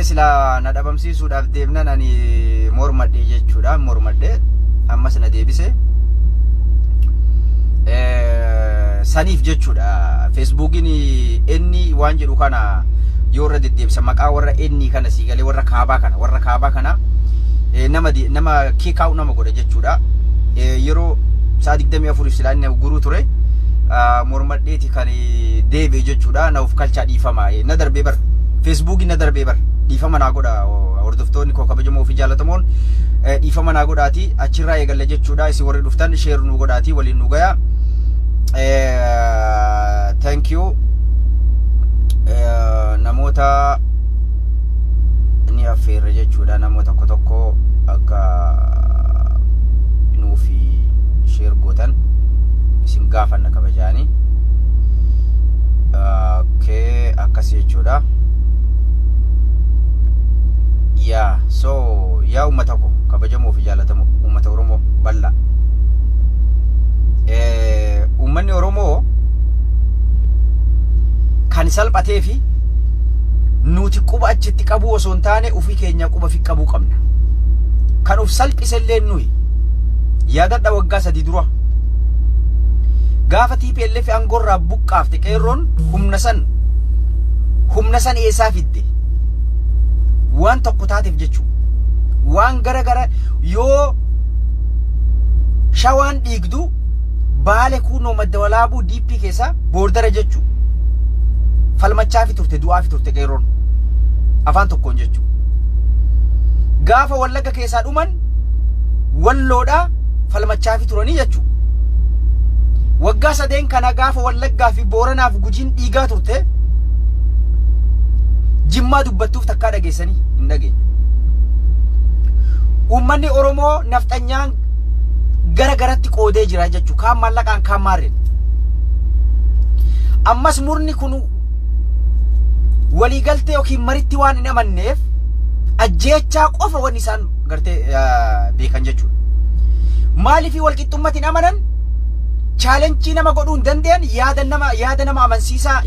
sila na dhabamsiisuudhaaf deemnan ani mormadhe jechuudha. Mormadhe ammas na deebise saniif jechuudha. Facebookiin inni waan jedhu kana yoo irra deddeebisa maqaa warra inni kana siigalee warra kaabaa kana nama kiikaa'u nama godha jechuudha. Yeroo saa 24 silaan na guruu ture mormadheeti kan deebi'e jechuudha. Na uf kalchaa dhiifama na darbee bar Facebookiin na darbee bar dhiifama naa godha hordoftoonni koo kabajamoo fi jaalatamoon dhiifama naa godhaati achirraa eegalla jechuudha. Isin warri dhuftan share nu godhaati waliin nu gaya. Thank you namoota ni affeerra jechuudha. Namoota tokko akka nuufi share gootan isin gaafanna kabajaani. Okay, akkasii jechuudha. Yeah, so yaa uummata ko kabajamoo fi jaalatamoo uummata Oromoo bal'aa. Uummanni Oromoo kan salphatee fi nuti quba achitti qabu osoo hin taane ofii keenya quba fi qabuu qabna. Kan uf salphise illee nuyi yaadadha waggaa 3 dura gaafa TPLF angorraa buqqaafte qeerroon humna san eessaa fidde waan tokko taateef jechuudha. Waan gara yoo shawaan dhiigdu baale kuno madda walaabuu DP keessa boordara jechuudha. Falmachaa fi turte du'aa fi turte qeerroon afaan tokkoon jechuudha. Gaafa Wallagga keessaa dhuman walloodhaa falmachaa fi turanii jechuudha. Waggaa 3 kana gaafa Wallaggaa fi Booranaaf Gujiin dhiigaa turte Jimmaa dubbattuuf takkaa dhageessanii hin dhageenye. Uummanni Oromoo nafxanyaan garatti qoodee jira jechuudha. Kaan mallaqaan kaan maarreen. Ammas murni kun waliigaltee yookiin maritti waan hin amanneef ajjeechaa qofa waan isaan gartee beekan jechuudha. Maaliif walqixxummatti hin amanan? Challenge nama godhuu hin danda'an yaada nama amansiisaa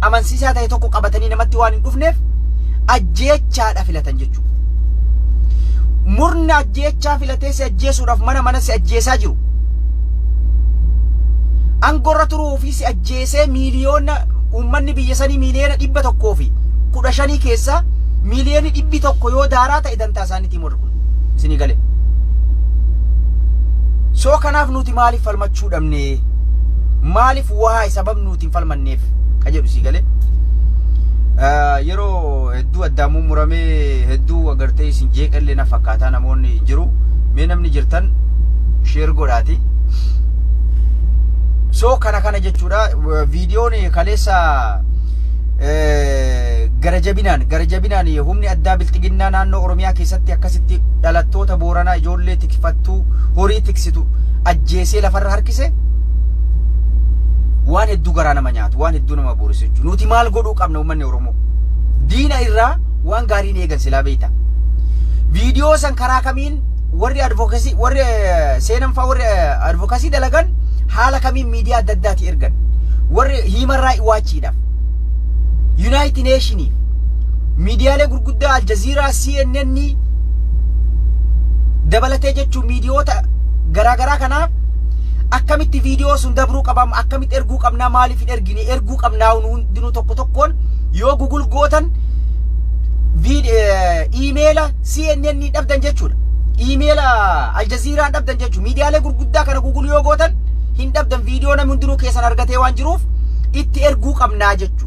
amansiisaa ta'e tokko qabatanii namatti waan hin dhufneef ajjeechaadha filatan jechuudha. Murna ajjeechaa filatee si ajjeesuudhaaf mana si ajjeesaa jiru. Angorra turuu fi si ajjeesee miiliyoona uummanni biyya sanii miiliyoona 115 keessa miiliyoona 100 yoo daaraa ta'e dantaa isaaniitii murri kun isinii galee. Soo kanaaf nuti maaliif falmachuu dhabne? Maaliif waa sabab nuti hin falmanneef ka jedhu sii galee. Yeroo hedduu addaamuu muramee hedduu agartee isin jeeqallee na fakkaataa namoonni jiru. Mee namni jirtan share godhaati. So kana jechuudha. Viidiyoon kaleessa gara jabinaan humni addaa bilxiginnaa naannoo Oromiyaa keessatti akkasitti dhalattoota Booranaa ijoollee tikfattuu horii tiksitu ajjeesee lafarra harkise waan hedduu garaa nama nyaatu waan hedduu nama boorisu jechuudha. Nuti maal godhuu qabna uummanni Oromoo? Diina irraa waan gaariin eegan silaa beeyta. Viidiyoo san karaa kamiin warri advocacy dalagan haala kamiin miidiyaa adda addaati ergan? Warri Human Rights Watchidhaaf United Nations miidiyaalee gurguddaa Al Jazeera CNN dabalatee jechuun miidiyoota garaa kanaaf akkamitti viidiyoo sun dabruu qabam akkamitti erguu qabnaa maaliif hin ergine erguu qabnaa hundinuu tokkoon yoo Google gootan emaila CNN dhabdan jechuudha. Emaila Al Jazeera dhabdan jechuudha. Miidiyaalee gurguddaa kana Google yoo gootan hin dhabdan viidiyoo namni hundinuu keessan argatee waan jiruuf itti erguu qabnaa jechuudha.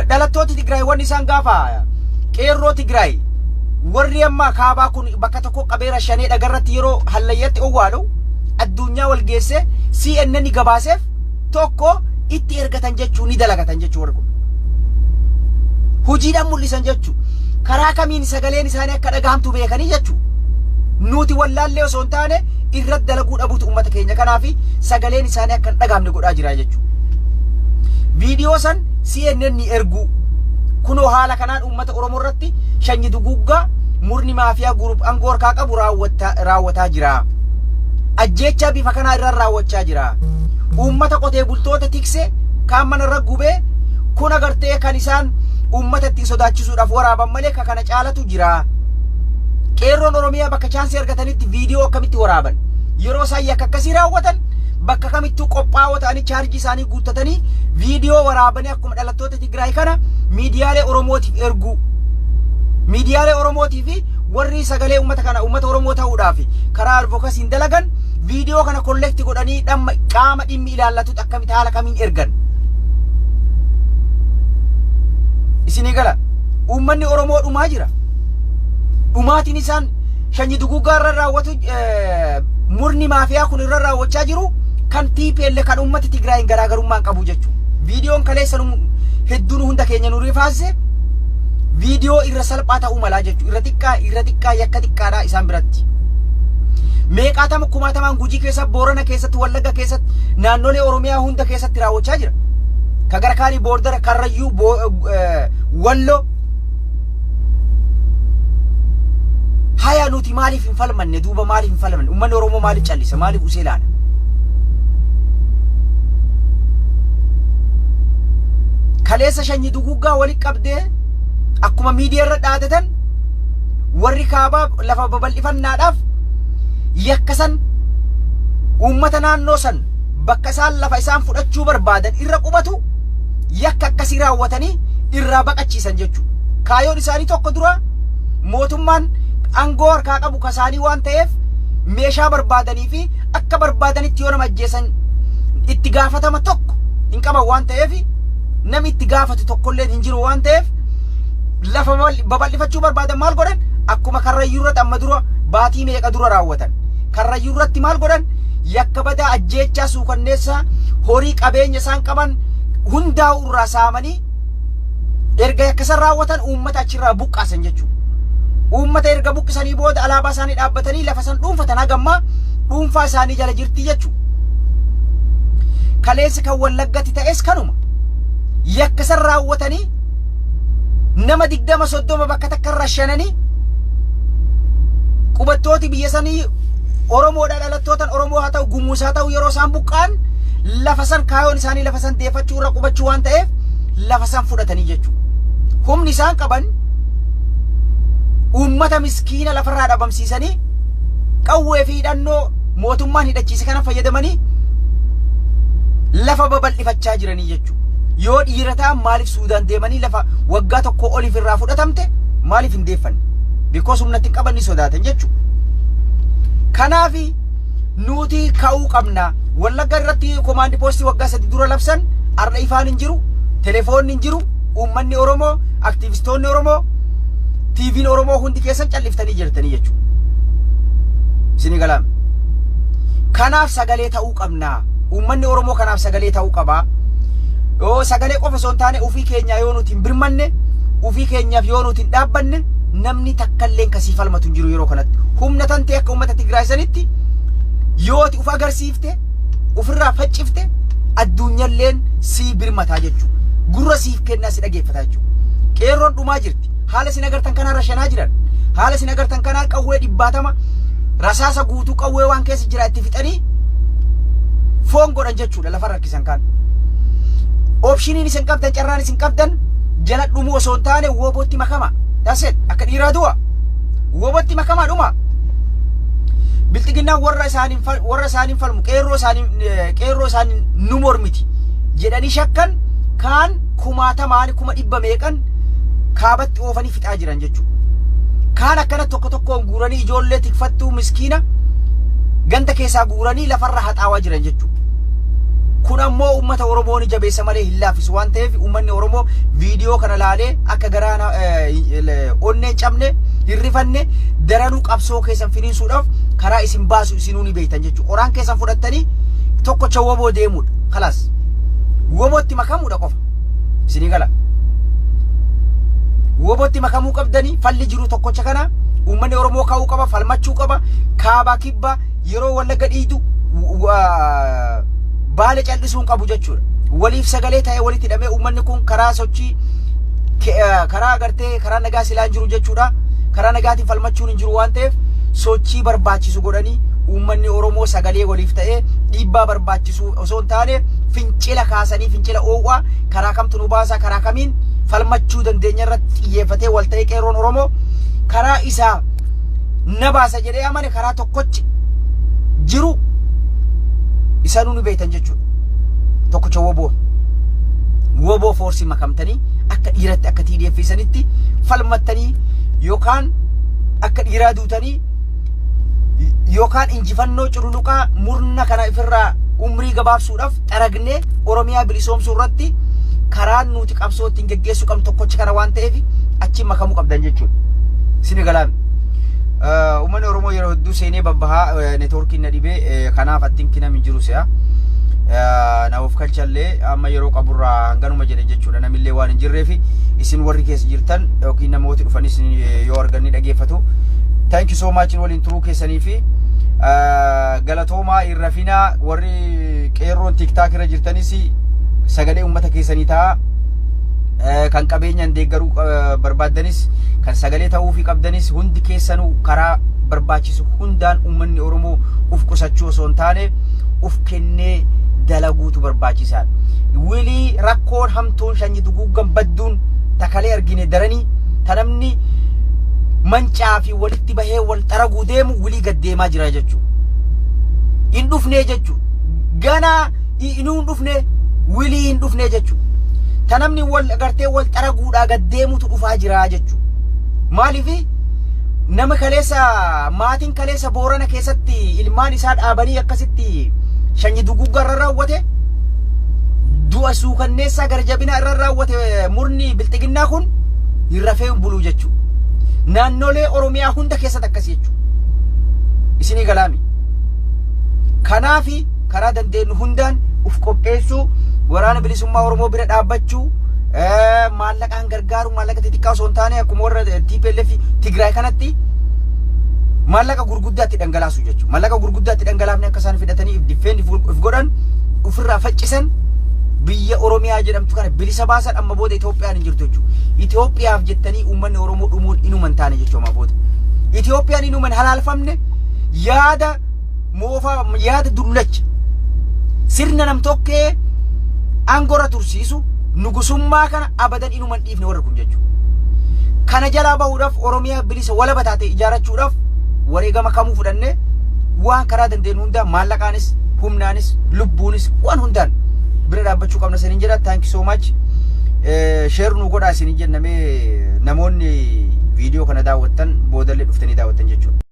Dhalattooti Tigraay wanni isaan gaafa qeerroo Tigraay warri amma kaabaa kun bakka tokko qabeera shanee dhagarratti yeroo hallayyatti owwaalu addunyaa wal geesse CNN gabaaseef tokko itti ergatan jechuu ni dalagatan jechuu warri kun. Hojiidhaan mul'isan jechuu. Karaa kamiin sagaleen isaanii akka dhagahamtu beekanii jechuu. Nuti wallaallee osoo hin taane irratti dalaguu dhabuutu uummata keenya kanaafi sagaleen isaanii akka dhagahamne godhaa jira jechuu. Viidiyoo san CNN ergu kunoo haala kanaan uummata Oromoo irratti shanyi duguggaa murni maafiyaa gurup angoo harkaa qabu raawwataa jira. Ajjeechaa bifa kanaa irra raawwachaa jira. Uummata qotee bultoota tikse kaan mana irra gubee kun agartee kan isaan ummata ittiin sodaachisuudhaaf waraaban malee ka kana caalatu jira. Qeerroon Oromiyaa bakka chaansii argatanitti viidiyoo akkamitti waraaban yeroo isaan yakka akkasii raawwatan bakka kamittuu qophaa'oo ta'anii chaarjii isaanii guuttatanii viidiyoo waraabanii akkuma dhalattoota Tigraay kana miidiyaalee Oromootiif ergu. Miidiyaalee Oromootii fi warri sagalee uummata Oromoo ta'uudhaaf karaa advocacy'n dalagan viidiyoo kana kollekti godhanii qaama dhimmi ilaallatu akkamitti haala kamiin ergan. Isinii gala uummanni Oromoo dhumaa jira. Dhumaatiin isaan shanyi duguggaa irra raawwatu murni maafiyaa kun irra raawwachaa jiru kan TPL kan uummata Tigraayin garaagarummaan qabu jechuudha. Viidiyoon kaleessa hedduun hunda keenya nu rifaasise viidiyoo irra salphaa ta'uu malaa jechuudha. Irra xiqqaa yakka xiqqaadhaa isaan biratti. Meeqaatama kumaatamaan Gujii keessatti, Boorana keessatti, Wallagga keessatti, naannolee Oromiyaa hunda keessatti raawwachaa jira. Ka gara kaanii boordara Karrayyuu, Walloo. Haya nuti maaliif hin falmanne duuba maaliif hin falmanne uummanni Oromoo maaliif callisa maaliif usee laala? Kaleessa shanyi duguggaa walitti qabdee akkuma miidiyaa irra dhaadatan warri kaabaa lafa babal'ifannaadhaaf yakkasan uummata naannoo san bakka isaan lafa isaan fudhachuu barbaadan irra qubatu yakka akkasii raawwatanii irraa baqachiisan jechuudha. Kaayoon isaanii tokko dura mootummaan angoo harkaa qabu kasaanii waan ta'eef meeshaa barbaadanii fi akka barbaadanitti yoo nama ajjeesan itti gaafatama tokko hin qaban waan ta'eef namni itti gaafatu tokkollee hin jiru waan ta'eef lafa babal'ifachuu barbaadan maal godhan akkuma Karrayyuu irratti amma dura baatii meeqa dura raawwatan. Karrayyuu irratti maal godhan yakka badaa ajjeechaa suukanneessaa horii qabeenya isaan qaban hundaa'u irraa saamanii erga yakkasan raawwatan uummata achirraa buqqaasan jechuudha. Uummata erga buqqisanii booda alaabaa isaanii dhaabbatanii lafa san dhuunfatan hagammaa dhuunfaa isaanii jala jirti jechuudha. Kaleessi kan Wallaggatti ta'es kanuma yakkasan raawwatanii nama 20-30 bakka takka irraa shananii qubattooti biyya sanii Oromoodha dhalattootan Oromoo haa ta'u gumuus haa ta'u yeroo isaan buqqaan lafa san kaayoon isaanii lafa san deeffachuu irra qubachuu waan ta'eef lafa san fudhatanii jechuudha. Humni isaan qaban uummata miskiina lafarraa dhabamsiisanii qawwee fi hidhannoo mootummaan hidhachiise kana fayyadamanii lafa babal'ifachaa jiranii jechuudha. Yoo dhiira ta'an maaliif Suudaan deemanii lafa waggaa tokko oliif irraa fudhatamte maaliif hin deeffanne? Because humnatti hin qaban ni sodaatan jechuudha. Kanaaf nuti ka'uu qabna. Wallagga irratti komaandi poostii waggaa 3 dura labsan har'a ifaan hin jiru, telefoonni hin jiru, uummanni Oromoo, aktivistoonni Oromoo, TV'n Oromoo hundi keessan calliftanii jirtanii jechuudha. Isinii galaam. Kanaaf sagalee ta'uu qabna. Uummanni Oromoo kanaaf sagalee ta'uu qaba. Yoo sagalee qofa osoo hin taane ofii keenya yoo nuti hin birmanne, ofii keenyaaf yoo nuti hin dhaabbanne namni takkallee kasii falmatu hin jiru yeroo kanatti. Humna tantee akka uummata Tigraay sanitti yooti uf agarsiifte, ofirraa faccifte addunyaalleen sii birmataa jechuudha. Gurra siif kennaa si dhageeffataa jechuudha. Qeerroon dhumaa jirti. Haala sin agartan kanaa rashanaa jiran. Haala sin agartan kanaa qawwee 100 rasaasa guutuu qawwee waan keessa jira itti fixanii foon godhan jechuudha lafa rakkisan kan. Opshiniin isin qabdan carraan isin qabdan jala dhumuu osoo hin taane woobootti makama. Daset akka dhiiraa du'a. Woobootti makamaa dhuma. Biltiginnaan warra isaaniin falmu qeerroo isaanii nu mormiti jedhanii shakkan kaan kumaatamaan 100 meeqan kaabatti oofanii fixaa jiran jechuudha. Kaan akkana tokkoon guuranii ijoollee tikfattuu miskiina ganda keessaa guuranii lafarra haxaawaa jiran jechuudha. Kun ammoo uummata Oromoo ni jabeessa malee hin laaffisu waan ta'eef uummanni Oromoo viidiyoo kana laalee akka garaan onneen cabne hirrifanne daranuu qabsoo keessan finiinsuudhaaf karaa isin baasu isinuu ni beektan jechuudha. Qoraan keessan fudhattanii tokkocha woboo deemuudha. Kalaas wobootti makamuudha qofa isinii gala. Wobootti makamuu qabdanii falli jiru tokkocha kana uummanni Oromoo ka'uu qaba, falmachuu qaba. Kaabaa kibbaa yeroo Wallagga dhiitu baale callisuun qabu jechuudha. Waliif sagalee ta'ee walitti hidhamee uummanni kun karaa sochii karaa agartee karaa nagaa silaa hin jiru jechuudha. Karaa nagaatiin falmachuun hin jiru waan ta'eef sochii barbaachisu godhanii uummanni Oromoo sagalee waliif ta'ee dhiibbaa barbaachisu osoo hin taane fincila kaasanii fincila oowwaa karaa kamtu nu baasa karaa kamiin falmachuu dandeenya irratti xiyyeeffatee wal ta'ee qeerroon Oromoo karaa isaa na baasa jedhee amane karaa tokkochi jiru isaanuu ni beektan jechuudha. Tokkocha woboo forsi makamtanii akka dhiiratti akka TDF falmattanii yookaan akka dhiiraa duutanii yookaan injifannoo cululuqaa murna kana ifirraa umrii gabaabsuudhaaf xaragnee Oromiyaa bilisoomsuu irratti karaan nuti qabsoo ittiin geggeessuu qabnu tokkochi kana waan ta'eef achi makamuu qabdan jechuudha. Isin galaan uummanni Oromoo yeroo hedduu seenee babbahaa neetwoorkiin na dhibee kanaaf attiin kinam hin jiru se'a. Naaf kalchallee amma yeroo qaburraa hanganuma jedhe jechuudha. Namillee waan hin jirreef isin warri keessa jirtan yookiin namooti dhufanis yoo arganni dhageeffatu. Thank you so much waliin turuu keessanii fi galatoomaa irrafinaa warri qeerroon TikTok irra jirtanis sagalee uummata keessanii ta'a. Kan qabeenyaan deeggaruu barbaaddanis kan sagalee ta'uu fi qabdanis hundi keessanuu karaa barbaachisu hundaan uummanni Oromoo uf qusachuu osoo hin taane uf kennee dalaguutu barbaachisaadha. Wilii rakkoon hamtuun shanyi duguuggan badduun takalee argine daranii tanamni mancaa fi walitti bahee wal xaraguu deemu wilii gad deemaa jira jechuudha. In dhufnee jechuudha. Ganaa inuu hin dhufne wilii hin dhufne jechuudha. Tanamni wal agartee wal xaraguudhaa gad deemutu dhufaa jira jechuudha. Maaliif nama kaleessa maatiin kaleessa Boorana keessatti ilmaan isaa dhaabanii akkasitti shanyi duguuggaa irra raawwate du'a suukanneessaa garjabina irra raawwate murni bilxiginnaa kun hin rafee buluu jechuudha. Naannolee Oromiyaa hunda keessatti akkasii jechuudha. Isinii galaami. Kanaafi karaa dandeenyu hundaan uf qopheessuu waraana bilisummaa Oromoo bira dhaabbachuu maallaqaan gargaaru maallaqa xixiqqaa osoo hin taane akkuma warra TPLF Tigraay kanatti maallaqa gurguddaatti dhangalaasu jechuudha. Maallaqa gurguddaatti dhangalaafne akka isaan fidatanii difeendi if godhan ofirraa faccisan biyya Oromiyaa jedhamtu kana bilisa baasan amma booda Itoophiyaan hin jirtu jechuudha. Itoophiyaaf jettanii uummanni Oromoo dhumuun inuman taane jechuudha amma booda. Itoophiyaan inuman halaalfamne yaada moofaa yaada dullacha sirna namtokkee angora tursiisu nugusummaa kana abadan inuman dhiifne warra kun jechuudha. Kana jalaa bahuudhaaf Oromiyaa bilisa walaba taate ijaarachuudhaaf wareegama kamuu fudhanne waan karaa dandeenyu hundaan maallaqaanis humnaanis lubbuunis waan hundaan bira dhaabbachuu qabna saniin jedha. Thank you so much. Share nu godhaa isin jennamee namoonni viidiyoo kana daawwattan boodallee dhuftanii daawwattan jechuudha.